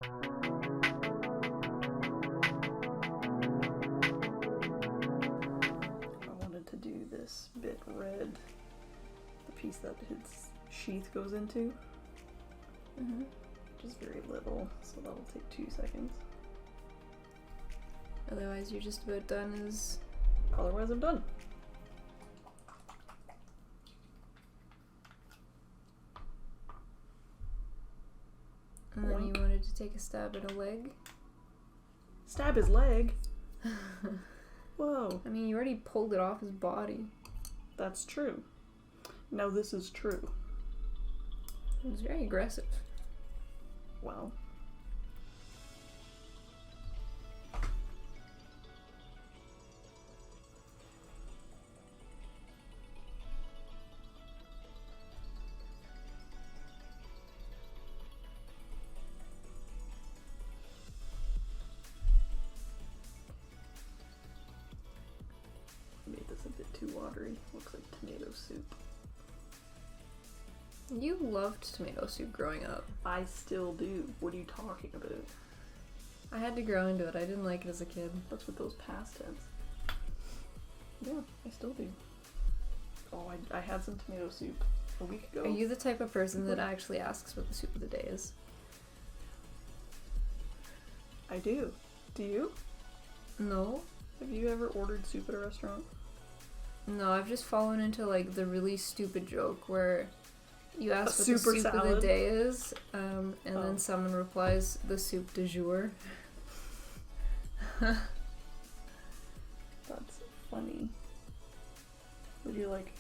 To do this bit red, the piece that its sheath goes into, which is very little, so that'll take 2 seconds. Otherwise you're just about done as... Otherwise I'm done. And then you wanted to take a stab at a leg? Stab his leg? Whoa. I mean, you already pulled it off his body. That's true. Now this is true. It was very aggressive. Well. Made this a bit too watery. Looks like tomato soup. You loved tomato soup growing up. I still do. What are you talking about? I had to grow into it. I didn't like it as a kid. That's with those past tense. Yeah, I still do. Oh, I had some tomato soup a week ago. Are you the type of person that actually asks what the soup of the day is? I do. Do you? No. Have you ever ordered soup at a restaurant? No, I've just fallen into like the really stupid joke where you ask what the super soup of salad? the day is, and then someone replies, the soup du jour. That's funny. Would you like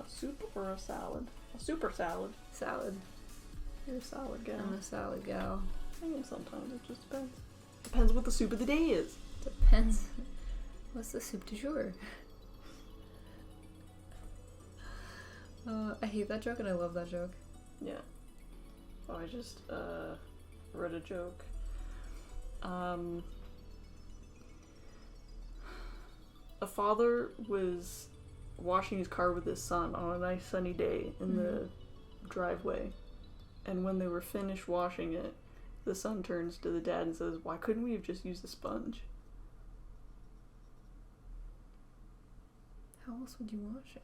a soup or a salad? A soup or salad? Salad. You're a salad gal. I'm a salad gal. I mean, sometimes it just depends. Depends what the soup of the day is. Depends. What's the soup du jour? I hate that joke and I love that joke. Yeah. Oh, I just read a joke. A father was washing his car with his son on a nice sunny day in the driveway. And when they were finished washing it, the son turns to the dad and says, "Why couldn't we have just used a sponge?" How else would you wash it?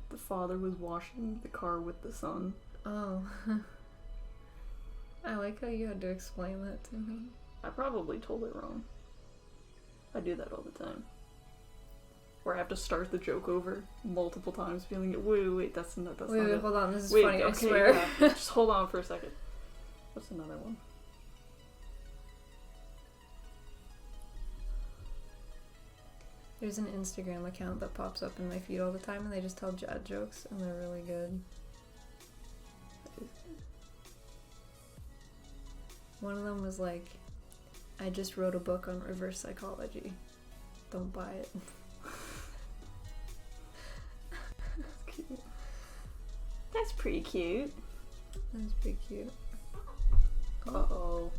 The father was washing the car with the son. Oh. I like how you had to explain that to me. I probably told it wrong. I do that all the time. Where I have to start the joke over multiple times, feeling, wait, that's not wait, it. hold on, this is Wait, funny, okay, I swear. Yeah. Just hold on for a second. What's another one? There's an Instagram account that pops up in my feed all the time and they just tell dad jokes and they're really good. One of them was like, I just wrote a book on reverse psychology. Don't buy it. That's cute. That's pretty cute. That's pretty cute. Uh-oh.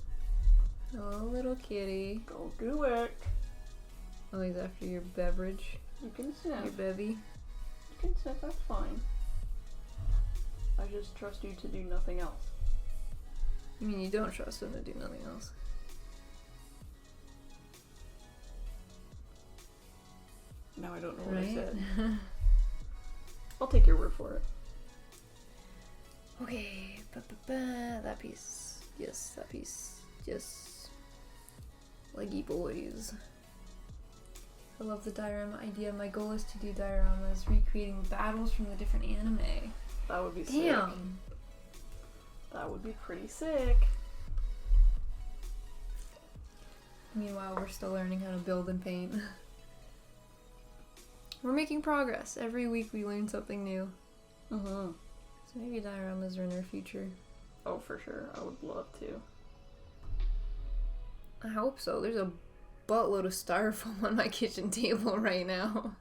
Oh, little kitty. Don't do it. Oh, he's after your beverage. You can sniff. Your bevy. You can sniff, that's fine. I just trust you to do nothing else. You mean you don't trust him to do nothing else? Now I don't know what Right? I said. I'll take your word for it. Okay, that piece. Yes, that piece. Yes. Leggy boys. I love the diorama idea. My goal is to do dioramas recreating battles from the different anime. That would be sick. Damn! That would be pretty sick. Meanwhile, we're still learning how to build and paint. We're making progress. Every week we learn something new. Mm-hmm. So maybe dioramas are in our future. Oh, for sure. I would love to. I hope so. There's a buttload of styrofoam on my kitchen table right now.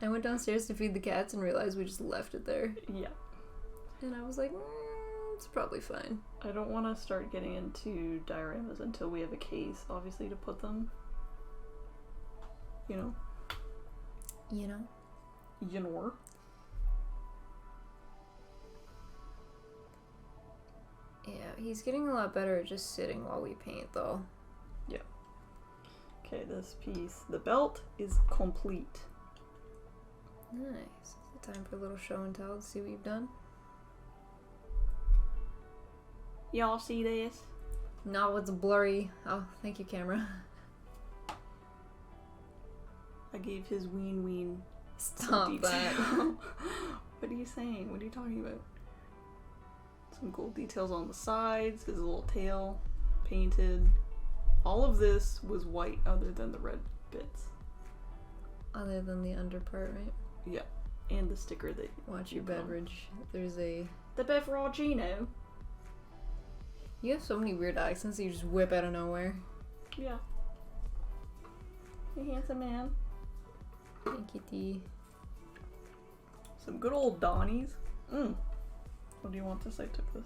I went downstairs to feed the cats and realized we just left it there. Yeah. And I was like, it's probably fine. I don't want to start getting into dioramas until we have a case, obviously, to put them. You know? You know? You know? he's getting a lot better at just sitting while we paint, though. Okay, this piece. The belt is complete. Nice. Is it time for a little show and tell to see what you've done? Y'all see this? No, it's blurry. Oh, thank you, camera. I gave his ween Stop that. What are you saying? What are you talking about? Some gold details on the sides, his little tail painted. All of this was white other than the red bits. Other than the under part, right? Yeah. And the sticker that Watch your beverage. There's a... The beveragino. You have so many weird accents that you just whip out of nowhere. Yeah. Hey, handsome man. Thank you, T. Some good old Donnies. What do you want this? I took this.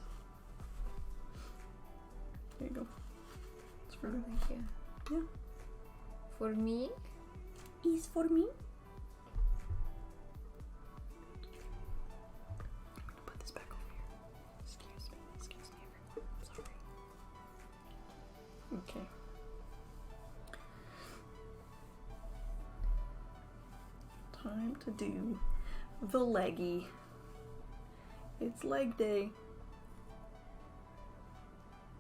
There you go. It's for you. Thank you. Yeah. For me? Is for me. Put this back over here. Excuse me everyone. I'm sorry. Okay. Time to do the leggy. It's leg day.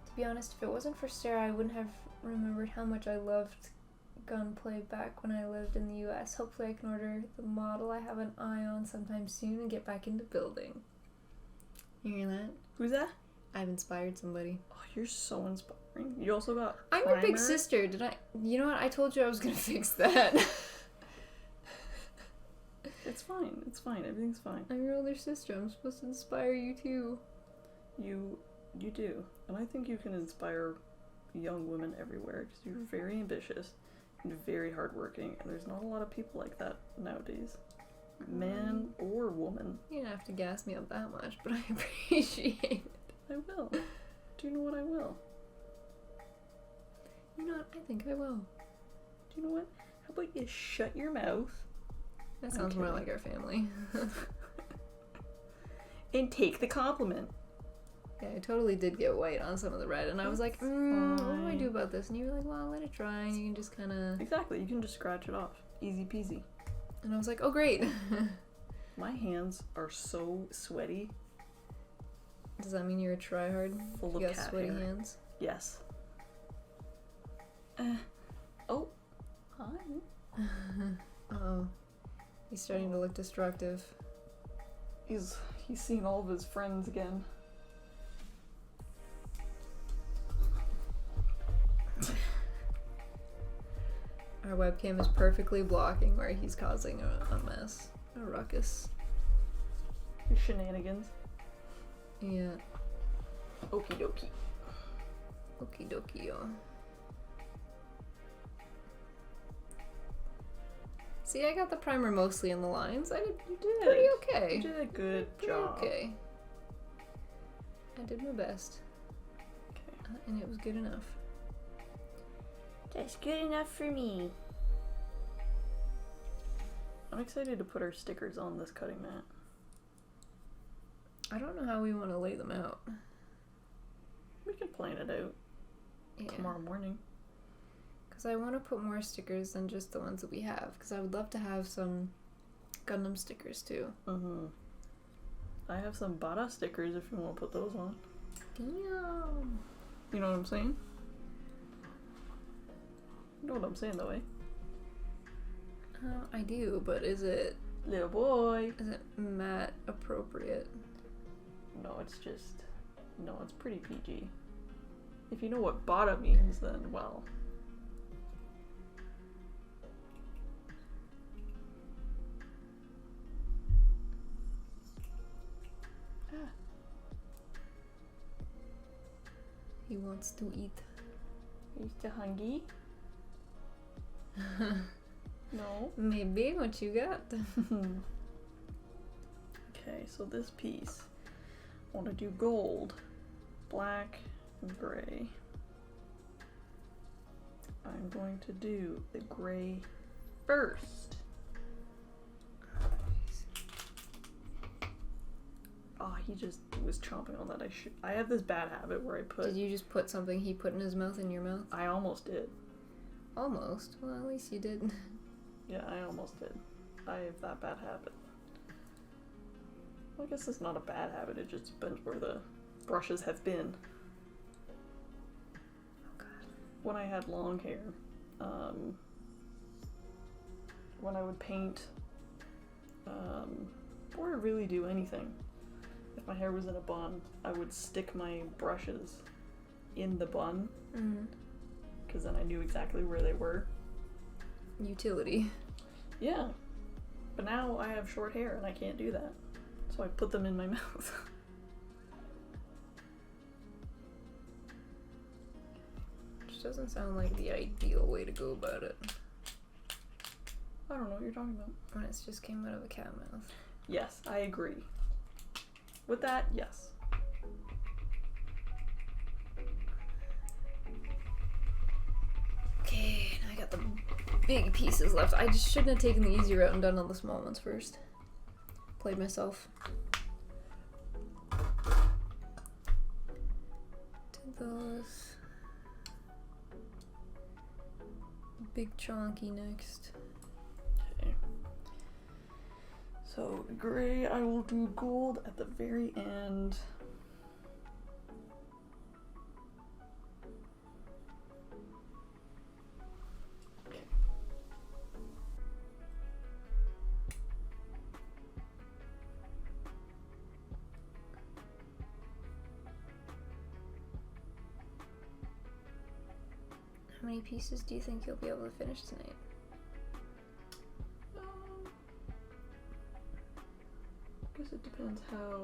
To be honest, if it wasn't for Sarah, I wouldn't have remembered how much I loved gunplay back when I lived in the US. Hopefully I can order the model I have an eye on sometime soon and get back into building. You hear that? Who's that? I've inspired somebody. Oh, you're so inspiring. You also got I'm your big sister. Did I? You know what? I told you I was gonna fix that. It's fine. It's fine. Everything's fine. I'm your older sister. I'm supposed to inspire you too. You do. And I think you can inspire young women everywhere because you're very ambitious and very hardworking. And there's not a lot of people like that nowadays. Man or woman. You don't have to gas me up that much, but I appreciate it. I will. Do you know what I will? You know what? I think I will. Do you know what? How about you shut your mouth? That sounds more like our family. And take the compliment. Yeah, I totally did get white on some of the red, and I was like, what do I do about this? And you were like, well, let it dry, and you can just kind of... Exactly, you can just scratch it off. Easy peasy. And I was like, oh, great. My hands are so sweaty. Does that mean you're a tryhard? Full You of got cat sweaty hair. hands? Yes. Oh. Hi. Uh-oh. He's starting to look destructive. He's seen all of his friends again. Our webcam is perfectly blocking where he's causing a mess. A ruckus. His shenanigans. Yeah. Okie dokie. Okie dokie, yo. See, I got the primer mostly in the lines. I did pretty okay. You did a good job. Okay. I did my best. Okay. And it was good enough. That's good enough for me. I'm excited to put our stickers on this cutting mat. I don't know how we want to lay them out. We can plan it out tomorrow morning. Because I want to put more stickers than just the ones that we have. Because I would love to have some Gundam stickers too. I have some Bada stickers if you want to put those on. Damn. You know what I'm saying? You know what I'm saying though, eh? I do, but is it... Little boy. Is it matte appropriate? No, it's just... No, it's pretty PG. If you know what Bada means, then, well... He wants to eat. He's too hungry? No? Maybe. What you got? Okay, so this piece, I want to do gold, black, and gray. I'm going to do the gray first. Oh, he just was chomping on that. I have this bad habit where I put... Did you just put something he put in his mouth in your mouth? I almost did. Almost? Well, at least you did. Yeah, I almost did. I have that bad habit. Well, I guess it's not a bad habit, it just depends where the brushes have been. Oh god. When I had long hair, when I would paint, or really do anything, if my hair was in a bun, I would stick my brushes in the bun, because then I knew exactly where they were. Utility. Yeah, but now I have short hair and I can't do that, so I put them in my mouth. Which doesn't sound like the ideal way to go about it. I don't know what you're talking about. When it just came out of a cat mouth. Yes, I agree. With that, yes. Okay, now I got the big pieces left. I just shouldn't have taken the easy route and done all the small ones first. Played myself. Did those. Big chonky next. Okay. So gray, I will do gold at the very end. Okay. How many pieces do you think you'll be able to finish tonight? I guess it depends how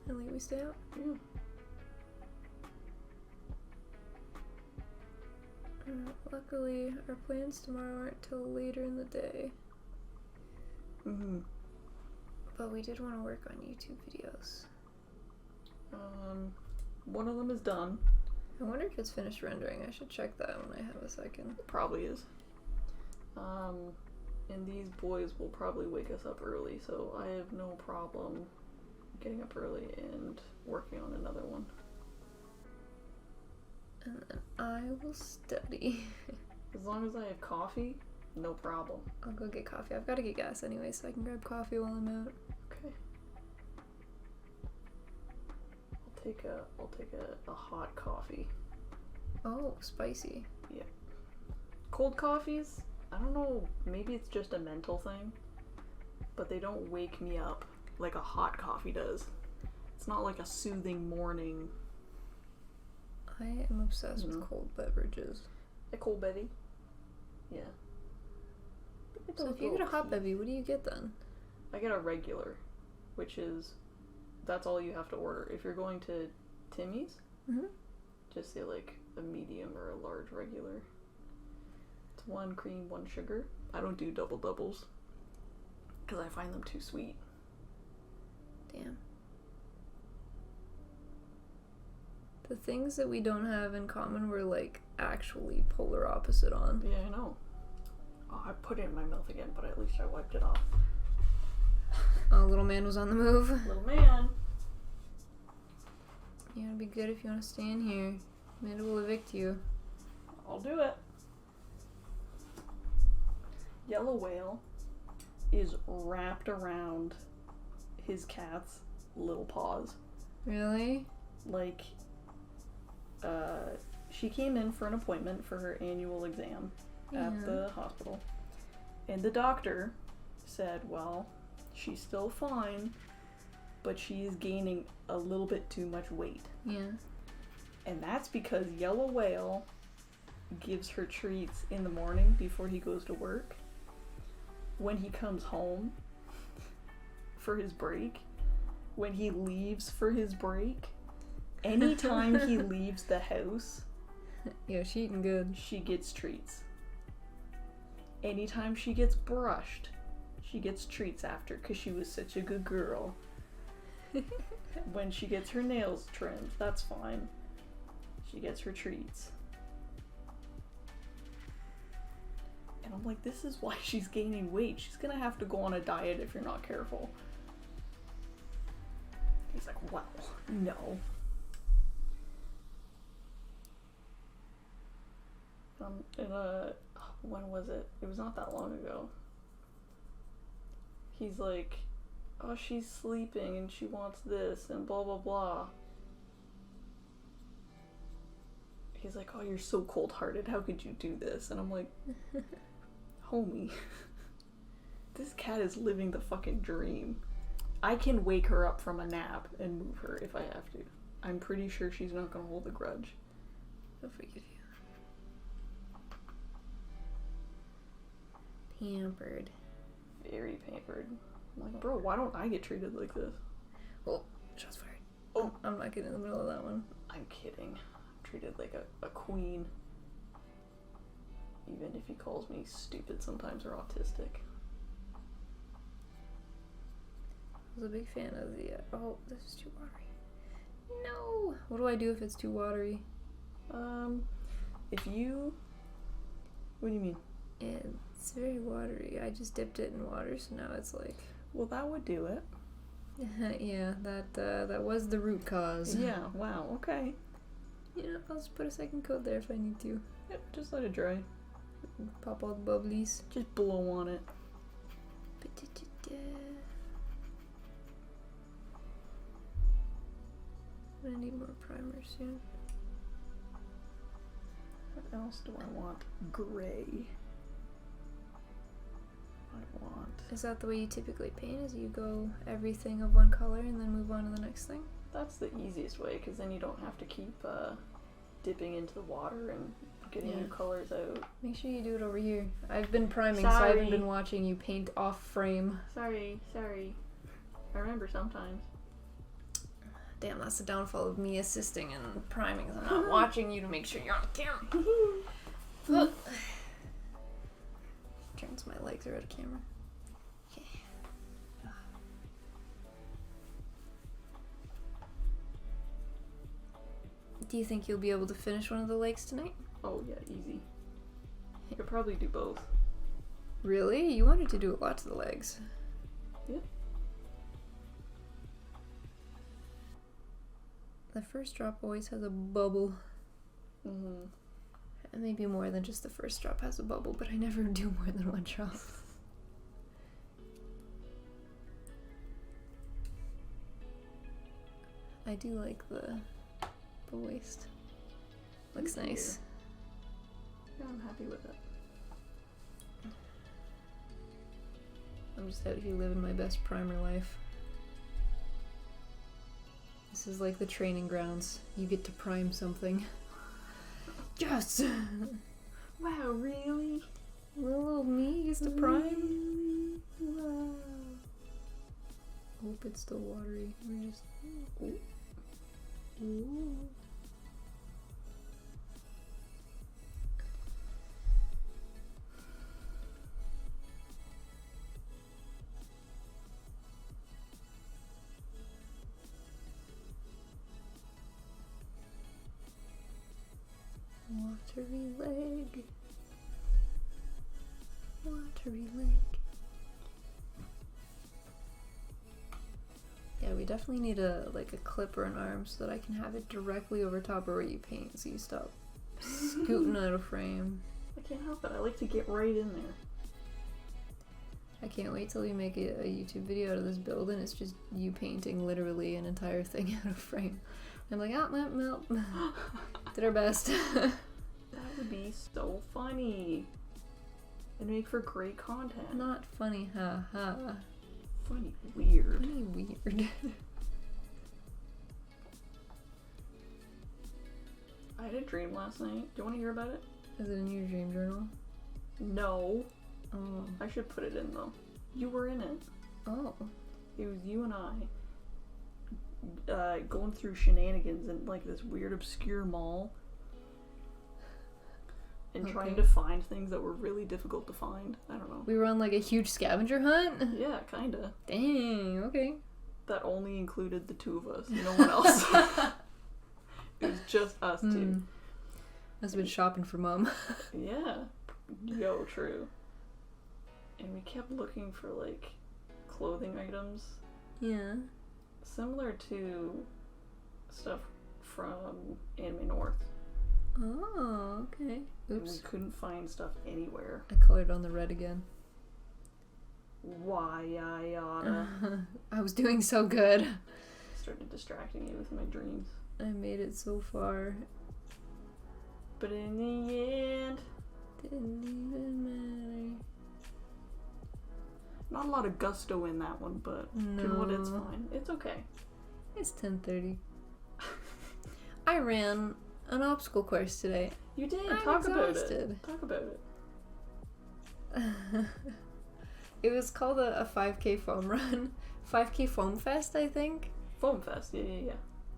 late we stay out? Yeah. Luckily, our plans tomorrow aren't till later in the day. But we did want to work on YouTube videos. One of them is done. I wonder if it's finished rendering. I should check that when I have a second. It probably is. And these boys will probably wake us up early, so I have no problem getting up early and working on another one. And then I will study. As long as I have coffee, no problem. I'll go get coffee. I've got to get gas anyway, so I can grab coffee while I'm out. Okay. I'll take a hot coffee. Oh, spicy. Yeah. Cold coffees, I don't know, maybe it's just a mental thing, but they don't wake me up like a hot coffee does. It's not like a soothing morning. I am obsessed with cold beverages. A cold bevy? Yeah. So if you get a hot bevy, what do you get then? I get a regular, which is, that's all you have to order. If you're going to Timmy's, just say like a medium or a large regular. It's 1 cream, 1 sugar. I don't do double doubles because I find them too sweet. Damn. The things that we don't have in common we're like actually polar opposite on. Yeah, I know. Oh, I put it in my mouth again, but at least I wiped it off. Oh, little man was on the move. Little man. You gotta be good if you want to stay in here. Amanda will evict you. I'll do it. Yellow Whale is wrapped around his cat's little paws. Really? Like, she came in for an appointment for her annual exam at the hospital. And the doctor said, well, she's still fine, but she is gaining a little bit too much weight. Yeah. And that's because Yellow Whale gives her treats in the morning before he goes to work. When he comes home for his break, when he leaves for his break, anytime he leaves the house, yeah, she eating good. She gets treats. Anytime she gets brushed, she gets treats after because she was such a good girl. When she gets her nails trimmed, that's fine. She gets her treats. And I'm like, this is why she's gaining weight. She's gonna have to go on a diet if you're not careful. He's like, well, no. When was it? It was not that long ago. He's like, oh, she's sleeping and she wants this and blah blah blah. He's like, oh, you're so cold-hearted. How could you do this? And I'm like, homie, this cat is living the fucking dream. I can wake her up from a nap and move her if I have to. I'm pretty sure she's not gonna hold a grudge. I'll forgive you. Pampered. Very pampered. I'm like, bro, why don't I get treated like this? Oh, shots fired. Oh, I'm not getting in the middle of that one. I'm kidding. I'm treated like a queen. Even if he calls me stupid sometimes or autistic. I was a big fan of the... oh, this is too watery. No! What do I do if it's too watery? If you... What do you mean? It's very watery. I just dipped it in water, so now it's like... Well, that would do it. Yeah, that was the root cause. Yeah, wow, okay. Yeah, I'll just put a second coat there if I need to. Yep, just let it dry. Pop all the bubblies. Just blow on it. I need more primer soon. What else do I want? Gray. I want... Is that the way you typically paint? Is you go everything of one color and then move on to the next thing? That's the easiest way, because then you don't have to keep dipping into the water and getting new colors out. Make sure you do it over here. I've been priming, so I haven't been watching you paint off frame. Sorry. I remember sometimes. Damn, that's the downfall of me assisting and priming. I'm not watching you to make sure you're on camera. Look. Turns my legs are out of camera. Okay. Do you think you'll be able to finish one of the legs tonight? Oh yeah, easy. You could probably do both. Really? You wanted to do a lot to the legs. Yeah. The first drop always has a bubble. Mm-hmm. And maybe more than just the first drop has a bubble, but I never do more than one drop. I do like the waist. Looks nice. Yeah, I'm happy with it. I'm just out here living my best primer life. This is like the training grounds. You get to prime something. Yes! Wow, really? Little old me gets to prime? Really? Wow. Hope it's still watery. We're just... Ooh. Ooh. Watery leg. Watery leg. Yeah, we definitely need a clip or an arm so that I can have it directly over top of where you paint, so you stop scooting out of frame. I can't help it. I like to get right in there. I can't wait till we make a YouTube video out of this build and it's just you painting literally an entire thing out of frame. I'm like, oh, did our best. That would be so funny. It'd make for great content. Not funny, ha. Funny, weird. Funny, weird. I had a dream last night. Do you want to hear about it? Is it in your dream journal? No. Oh. I should put it in though. You were in it. Oh. It was you and I going through shenanigans in like this weird obscure mall and trying to find things that were really difficult to find. I don't know. We were on like a huge scavenger hunt? Yeah, kinda. Dang, okay. That only included the two of us. No one else. It was just us two. Must have been shopping for Mom. Yeah. Yo, true. And we kept looking for like clothing items. Yeah. Similar to stuff from Anime North. Oh, okay. Oops. We couldn't find stuff anywhere. I colored on the red again. Why I oughta. I was doing so good. Started distracting you with my dreams. I made it so far. But in the end, Didn't even matter. not a lot of gusto in that one, but No. you know what, it's fine. It's okay. It's 10:30. I ran an obstacle course today. You did. I'm Talk about exhausted. it. Talk about it. It was called a 5K foam run. 5K Foam Fest, I think. Foam Fest, yeah.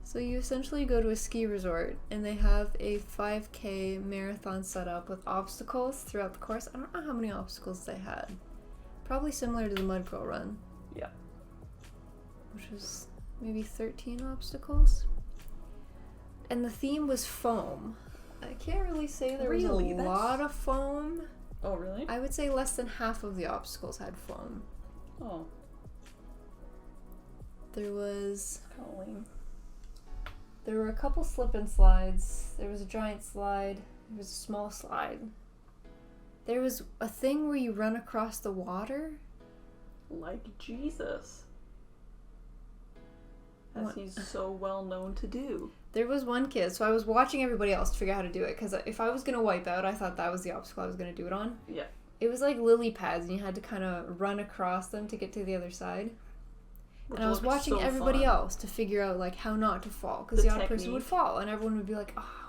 So you essentially go to a ski resort and they have a 5K marathon set up with obstacles throughout the course. I don't know how many obstacles they had. Probably similar to the Mud Girl run. Yeah. Which was maybe 13 obstacles. And the theme was foam. I can't really say there was a lot of foam. Oh, really? I would say less than half of the obstacles had foam. Oh. There was... Kind of lame. There were a couple slip and slides. There was a giant slide. There was a small slide. There was a thing where you run across the water. Like Jesus. As What? he's so well known to do. There was one kid, so I was watching everybody else to figure out how to do it, because if I was going to wipe out, I thought that was the obstacle I was going to do it on. Yeah. It was like lily pads, and you had to kind of run across them to get to the other side. Which And I was looked watching so everybody fun. else to figure out like how not to fall, because the odd person would fall, and everyone would be like, oh.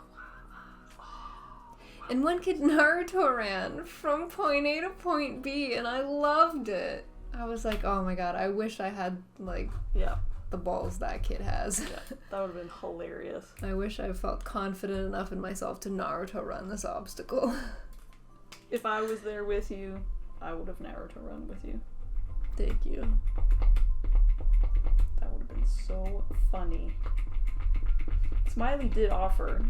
And one kid Naruto ran from point A to point B, and I loved it. I was like, oh my god, I wish I had like Yeah. the balls that kid has. Yeah. That would have been hilarious. I wish I felt confident enough in myself to Naruto run this obstacle. If I was there with you, I would have Naruto run with you. Thank you. That would have been so funny. Smiley did offer.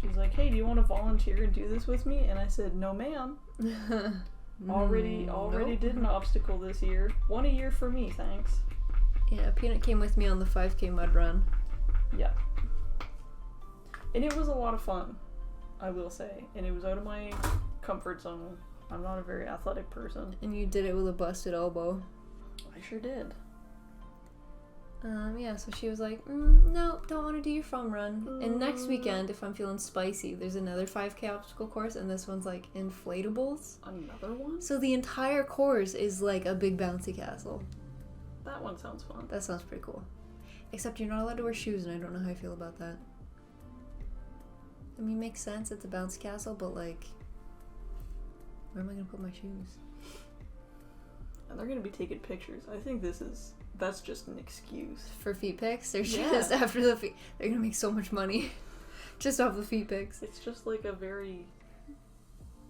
She's like, hey, do you want to volunteer and do this with me? And I said, no ma'am. Already Nope. did an obstacle this year. One a year for me, thanks. Yeah, Peanut came with me on the 5K mud run. Yeah. And it was a lot of fun, I will say. And it was out of my comfort zone. I'm not a very athletic person. And you did it with a busted elbow. I sure did. Yeah, so she was like, no, don't want to do your foam run. And next weekend, if I'm feeling spicy, there's another 5K obstacle course, and this one's like inflatables. Another one? So the entire course is like a big bouncy castle. That one sounds fun. That sounds pretty cool. Except you're not allowed to wear shoes, and I don't know how I feel about that. I mean, makes sense, it's a bouncy castle, but like, where am I going to put my shoes? And they're going to be taking pictures. I think that's just an excuse. For feet pics? They're Yeah. just after the feet. They're going to make so much money just off the feet pics. It's just like a very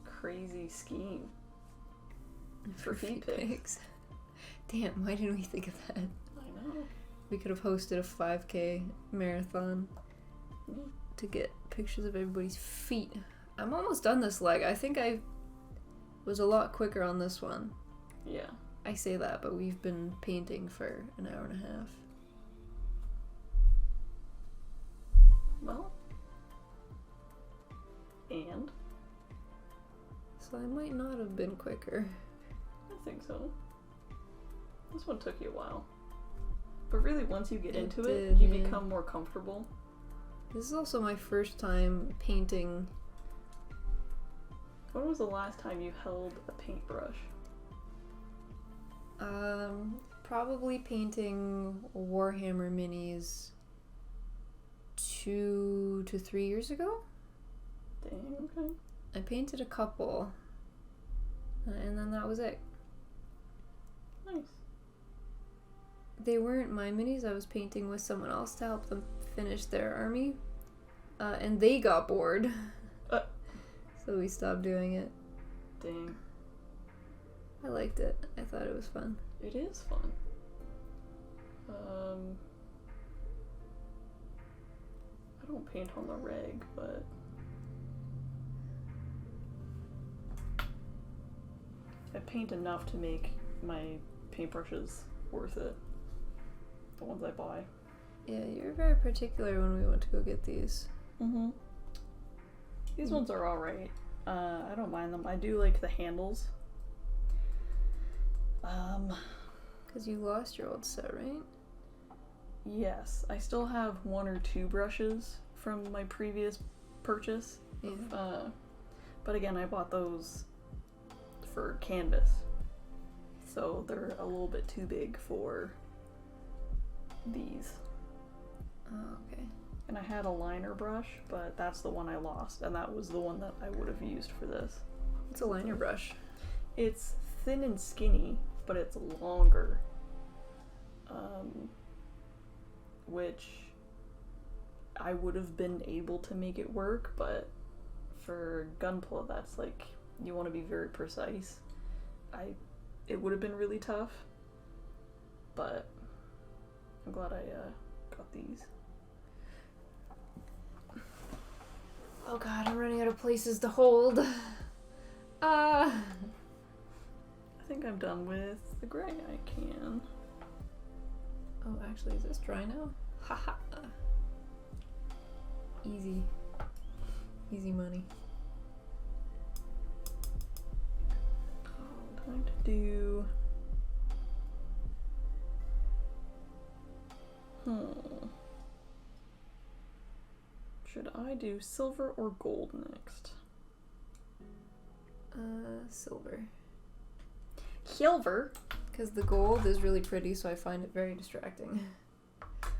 crazy scheme. For feet feet pics. pics. Damn, why didn't we think of that? I know. We could have hosted a 5K marathon to get pictures of everybody's feet. I'm almost done this leg. I think I was a lot quicker on this one. Yeah. I say that, but we've been painting for an hour and a half. Well. And? So I might not have been quicker. I think so. This one took you a while. But really, once you get into it, did, you yeah. become more comfortable. This is also my first time painting. When was the last time you held a paintbrush? Probably painting Warhammer minis 2 to 3 years ago. Dang, okay. I painted a couple, and then that was it. Nice. They weren't my minis. I was painting with someone else to help them finish their army, and they got bored, so we stopped doing it. Dang. I liked it. I thought it was fun. It is fun. I don't paint on the reg, but I paint enough to make my paintbrushes worth it. the ones I buy. Yeah, you're very particular when we went to go get these. Mm-hmm. These ones are alright. I don't mind them. I do like the handles. Because you lost your old set, right? Yes. I still have 1 or 2 brushes from my previous purchase. Yeah. But again, I bought those for canvas. So they're a little bit too big for these. Oh, okay. And I had a liner brush, but that's the one I lost, and that was the one that I would have used for this. It's a liner brush. It's thin and skinny, but it's longer. Which I would have been able to make it work, but for Gunpla, that's like, you want to be very precise. It would have been really tough, but I'm glad I got these. Oh god, I'm running out of places to hold. I think I'm done with the gray. I can. Oh, actually, is this dry now? Haha. Easy. Easy money. Time to do... Should I do silver or gold next? Silver. Silver? Because the gold is really pretty, so I find it very distracting.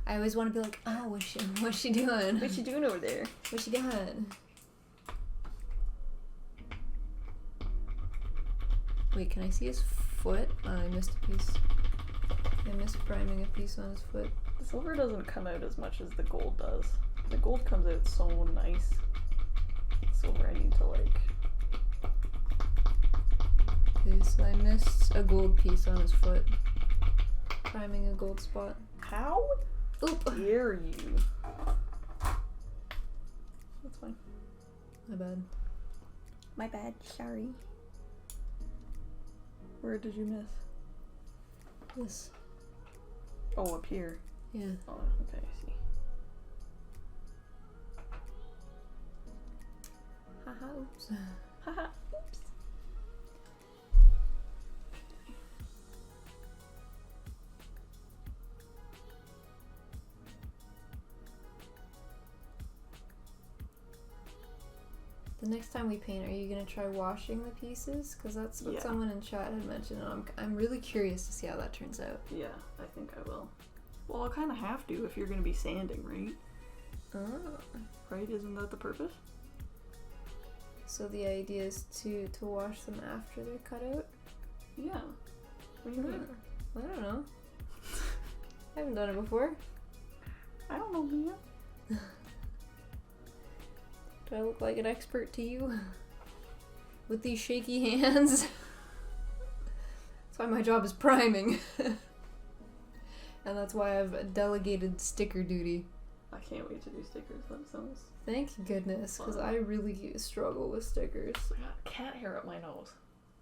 I always want to be like, oh, what's she doing? What's she doing over there? What's she doing? Wait, can I see his foot? Oh, I missed a piece. I missed priming a piece on his foot. The silver doesn't come out as much as the gold does. The gold comes out so nice. Silver I need to like... Okay, so I missed a gold piece on his foot. Priming a gold spot. How Oop! dare you? That's fine. My bad. My bad, sorry. Where did you miss? This. Oh, up here. Yeah. Oh, okay, I see. Haha, oops. Haha, oops. The next time we paint, are you gonna try washing the pieces? Because that's what someone in chat had mentioned, and I'm really curious to see how that turns out. Yeah, I think I will. Well, I kind of have to if you're gonna be sanding, right? Oh. Right? Isn't that the purpose? So the idea is to wash them after they're cut out? Yeah. What do you mean? I don't know. I haven't done it before. I don't know, Mia. Do I look like an expert to you? With these shaky hands? That's why my job is priming. And that's why I've delegated sticker duty. I can't wait to do stickers. That sounds... Thank goodness, because I really struggle with stickers. I got cat hair up my nose.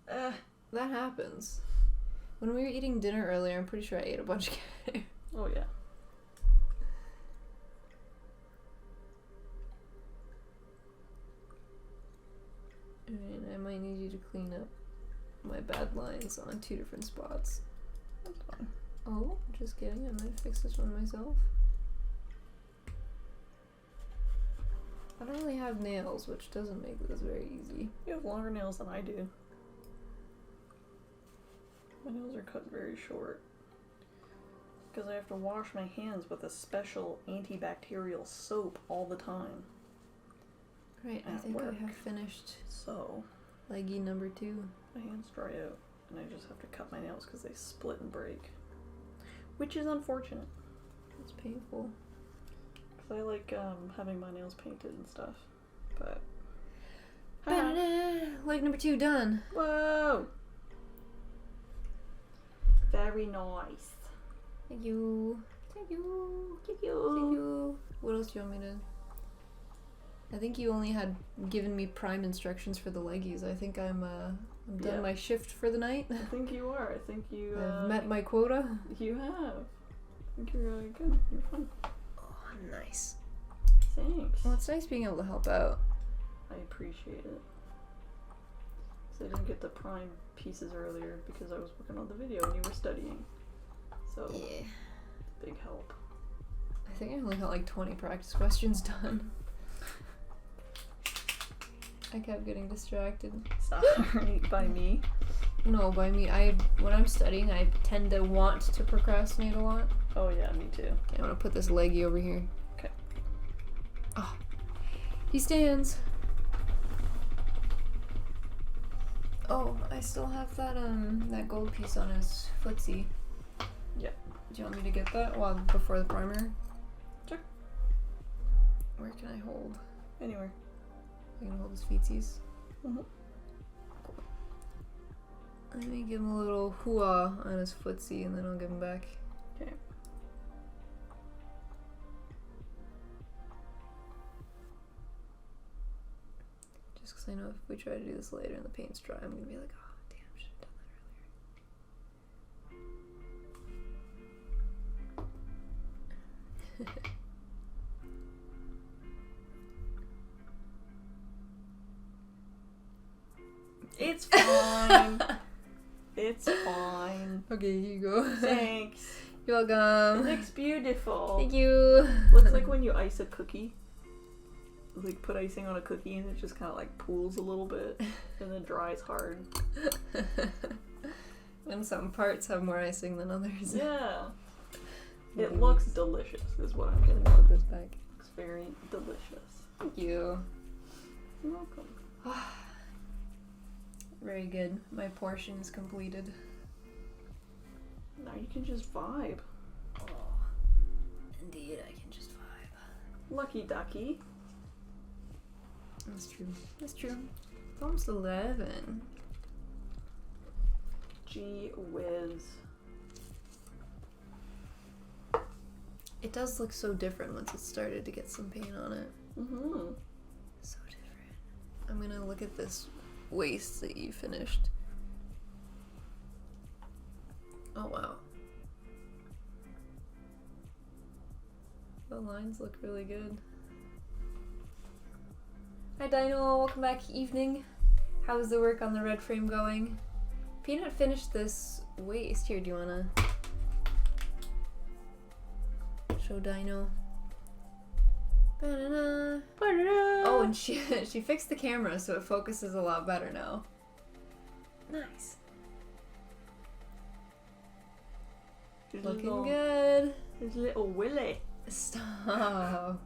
That happens. When we were eating dinner earlier, I'm pretty sure I ate a bunch of cat hair. Oh yeah. Alright, I might need you to clean up my bad lines on 2 different spots. That's fine. Oh, just kidding. I might fix this one myself. I don't really have nails, which doesn't make this very easy. You have longer nails than I do. My nails are cut very short. Because I have to wash my hands with a special antibacterial soap all the time. Right, I think I have finished So, leggy number 2. my hands dry out, and I just have to cut my nails because they split and break. Which is unfortunate. It's painful. Because I like having my nails painted and stuff. But... Leg number 2 done. Whoa! Very nice. Thank you. Thank you. Thank you. Thank you. What else do you want me to... I think you only had given me prime instructions for the leggies. I think I'm done my shift for the night. I think you are. I think you... I've met my quota. You have. think you're really good. You're fine. Oh, nice. Thanks. Well, it's nice being able to help out. I appreciate it. So I didn't get the prime pieces earlier because I was working on the video and you were studying. So, Yeah. big help. I think I only got like 20 practice questions done. I kept getting distracted. Sorry, by me. No, by me. When I'm studying, I tend to want to procrastinate a lot. Oh yeah, me too. Okay, I'm gonna put this leggy over here. Okay. Oh, he stands. Oh, I still have that gold piece on his footsie. Yeah. Do you want me to get that before the primer? Sure. Where can I hold? Anywhere. I can hold his feetsies. Mhm. Cool. Let me give him a little hoo-ah on his footsie and then I'll give him back. Okay. Just because I know if we try to do this later and the paint's dry, I'm gonna be like, oh damn, should have done that earlier. It's fine. It's fine. Okay, here you go. Thanks. You're It welcome. looks beautiful. Thank you. Looks like when you ice a cookie. Like put icing on a cookie and it just kind of like pools a little bit and then dries hard. And some parts have more icing than others. Yeah. It Maybe. looks delicious is what I'm getting Put at. this back. Looks very delicious. Thank you. You're welcome. Very good. My portion is completed. Now you can just vibe. Oh, indeed, I can just vibe. Lucky ducky. That's true. That's true. It's almost 11. Gee whiz. It does look so different once it started to get some paint on it. Mm-hmm. So different. I'm gonna look at this waist that you finished. Oh wow. The lines look really good. Hi Dino, welcome back. Evening. How's the work on the red frame going? Peanut finished this waist. Here, do you wanna show Dino? Ba-da-da. Oh, and she fixed the camera so it focuses a lot better now. Nice. Looking good. His little Willy. Stop.